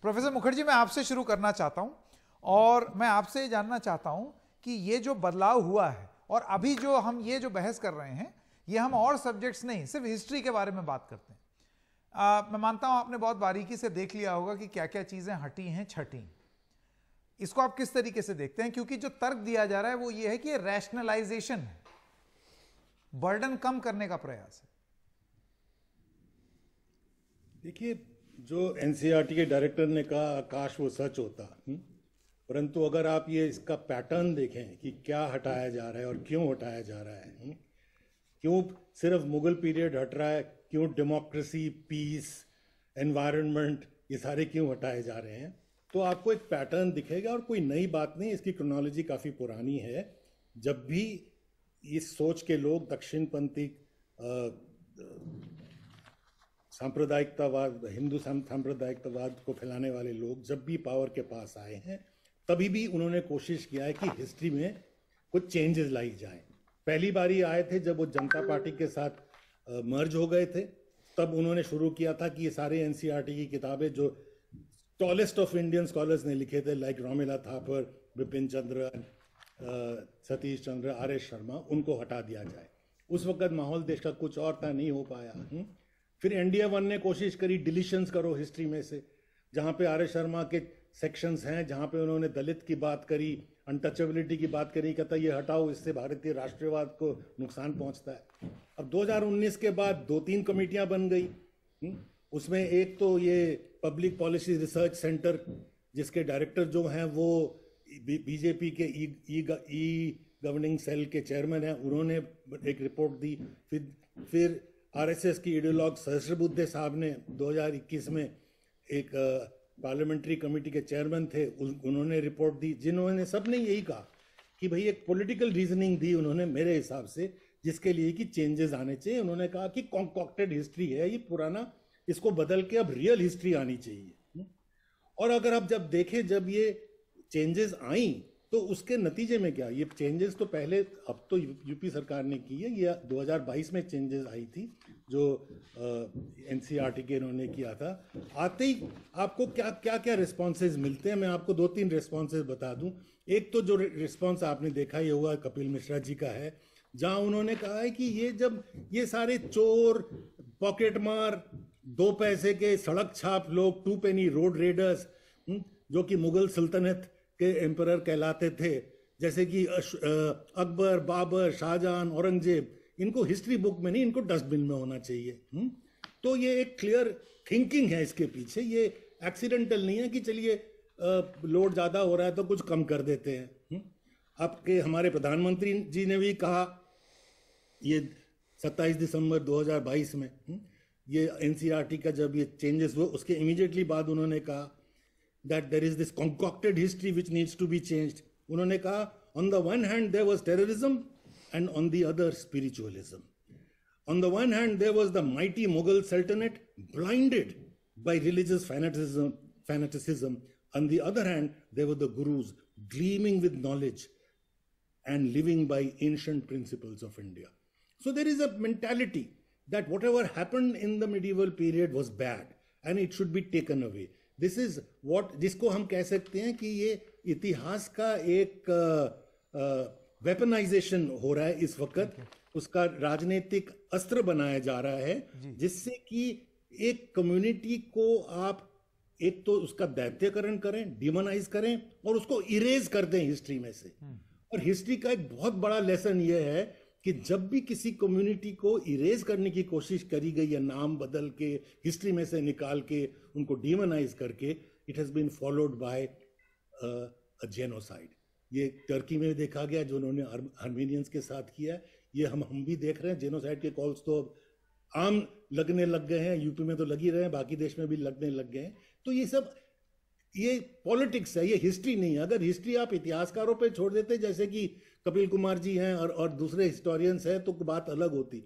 Professor Mukherjee, मैं आपसे शुरू करना चाहता हूं और मैं आपसे ये जानना चाहता हूं कि ये जो बदलाव हुआ है और अभी जो हम ये जो बहस कर रहे हैं, ये हम और सब्जेक्ट्स नहीं, सिर्फ हिस्ट्री के बारे में बात करते हैं। मैं मानता हूं आपने बहुत बारीकी से देख लिया होगा कि क्या क्या चीजें हटी हैं, छटी। इसको आप किस तरीके से देखते हैं? क्योंकि जो तर्क दिया जा रहा है वो ये है कि ये रैशनलाइजेशन है, बर्डन कम करने का प्रयास है। देखिए, जो एनसीईआरटी के डायरेक्टर ने कहा काश वो सच होता, परंतु अगर आप ये इसका पैटर्न देखें कि क्या हटाया जा रहा है और क्यों हटाया जा रहा है, क्यों सिर्फ मुगल पीरियड हट रहा है, क्यों डेमोक्रेसी, पीस, एनवायरनमेंट, ये सारे क्यों हटाए जा रहे हैं, तो आपको एक पैटर्न दिखेगा। और कोई नई बात नहीं, इसकी क्रोनोलॉजी काफ़ी पुरानी है। जब भी इस सोच के लोग दक्षिणपंथी सांप्रदायिकतावाद, हिंदू सांप्रदायिकतावाद को फैलाने वाले लोग जब भी पावर के पास आए हैं, तभी भी उन्होंने कोशिश किया है कि हिस्ट्री में कुछ चेंजेस लाई जाएं। पहली बारी आए थे जब वो जनता पार्टी के साथ मर्ज हो गए थे, तब उन्होंने शुरू किया था कि ये सारे एनसीईआरटी की किताबें जो टॉलेस्ट ऑफ इंडियन स्कॉलर्स ने लिखे थे, लाइक रोमिला थापर, बिपिन चंद्र, सतीश चंद्र, आर.एस. शर्मा, उनको हटा दिया जाए। उस वक्त माहौल देश का कुछ और था, नहीं हो पाया। फिर इंडिया वन ने कोशिश करी डिलीशंस करो हिस्ट्री में से, जहाँ पे आर.एस. शर्मा के सेक्शंस हैं, जहाँ पे उन्होंने दलित की बात करी, अनटचेबिलिटी की बात करी, कहता ये हटाओ, इससे भारतीय राष्ट्रवाद को नुकसान पहुँचता है। अब 2019 के बाद 2-3 कमेटियाँ बन गई। उसमें एक तो ये पब्लिक पॉलिसी रिसर्च सेंटर, जिसके डायरेक्टर जो हैं वो बीजेपी के ई गवर्निंग सेल के चेयरमैन हैं, उन्होंने एक रिपोर्ट दी। फिर आरएसएस की आइडियोलॉग सहस्रबुद्धे साहब ने 2021 में एक पार्लियामेंट्री कमेटी के चेयरमैन थे, उन्होंने रिपोर्ट दी, जिन्होंने सबने यही कहा कि भाई एक पॉलिटिकल रीजनिंग दी उन्होंने मेरे हिसाब से, जिसके लिए कि चेंजेस आने चाहिए। उन्होंने कहा कि कॉन्कॉक्टेड हिस्ट्री है ये पुराना, इसको बदल के अब रियल हिस्ट्री आनी चाहिए। और अगर आप जब देखें, जब ये चेंजेस आई तो उसके नतीजे में क्या, ये चेंजेस तो पहले, अब तो यूपी सरकार ने की है, ये 2022 में चेंजेस आई थी जो एनसीईआरटी के इन्होंने किया था। आते ही आपको क्या क्या क्या रिस्पॉन्सेज मिलते हैं, मैं आपको 2-3 रिस्पॉन्सेज बता दूं। एक तो जो रिस्पॉन्स आपने देखा ही होगा कपिल मिश्रा जी का है, जहां उन्होंने कहा है कि ये जब ये सारे चोर, पॉकेट मार, 2 पैसे के सड़क छाप लोग, 2 पेनी रोड रेडर्स, जो कि मुगल सल्तनत के एम्परर कहलाते थे, जैसे कि अकबर, बाबर, शाहजहां, औरंगजेब, इनको हिस्ट्री बुक में नहीं, इनको डस्टबिन में होना चाहिए। तो ये एक क्लियर थिंकिंग है इसके पीछे, ये एक्सीडेंटल नहीं है कि चलिए लोड ज़्यादा हो रहा है तो कुछ कम कर देते हैं। आपके हमारे प्रधानमंत्री जी ने भी कहा ये 27 दिसंबर 2022 में, ये एनसीईआरटी का जब ये चेंजेस हुए उसके इमीडिएटली बाद उन्होंने कहा that there is this concocted history which needs to be changed. उन्होंने कहा on the one hand there was terrorism and on the other spiritualism. On the one hand there was the mighty Mughal Sultanate blinded by religious fanaticism. On the other hand there were the gurus gleaming with knowledge and living by ancient principles of India. So there is a mentality that whatever happened in the medieval period was bad and it should be taken away. This is what, जिसको हम कह सकते हैं कि ये इतिहास का एक वेपनाइजेशन हो रहा है इस वक्त, उसका राजनीतिक अस्त्र बनाया जा रहा है, जिससे कि एक कम्युनिटी को आप एक तो उसका दैत्यकरण करें, डिमोनाइज करें और उसको इरेज कर दें हिस्ट्री में से। और हिस्ट्री का एक बहुत बड़ा लेसन ये है कि जब भी किसी कम्युनिटी को इरेज करने की कोशिश करी गई है, नाम बदल के, हिस्ट्री में से निकाल के, उनको डीमोनाइज करके, it has been followed by a genocide. ये टर्की में देखा गया जो उन्होंने आर्मेनियंस के साथ किया है, ये हम भी देख रहे हैं। जेनोसाइड के कॉल्स तो अब आम लगने लग गए हैं, यूपी में तो लग ही रहे हैं, बाकी देश में भी लगने लग गए हैं। तो ये सब ये पॉलिटिक्स है, ये हिस्ट्री नहीं है। अगर हिस्ट्री आप इतिहासकारों पे छोड़ देते, जैसे कि कपिल कुमार जी हैं और दूसरे हिस्टोरियंस हैं, तो बात अलग होती।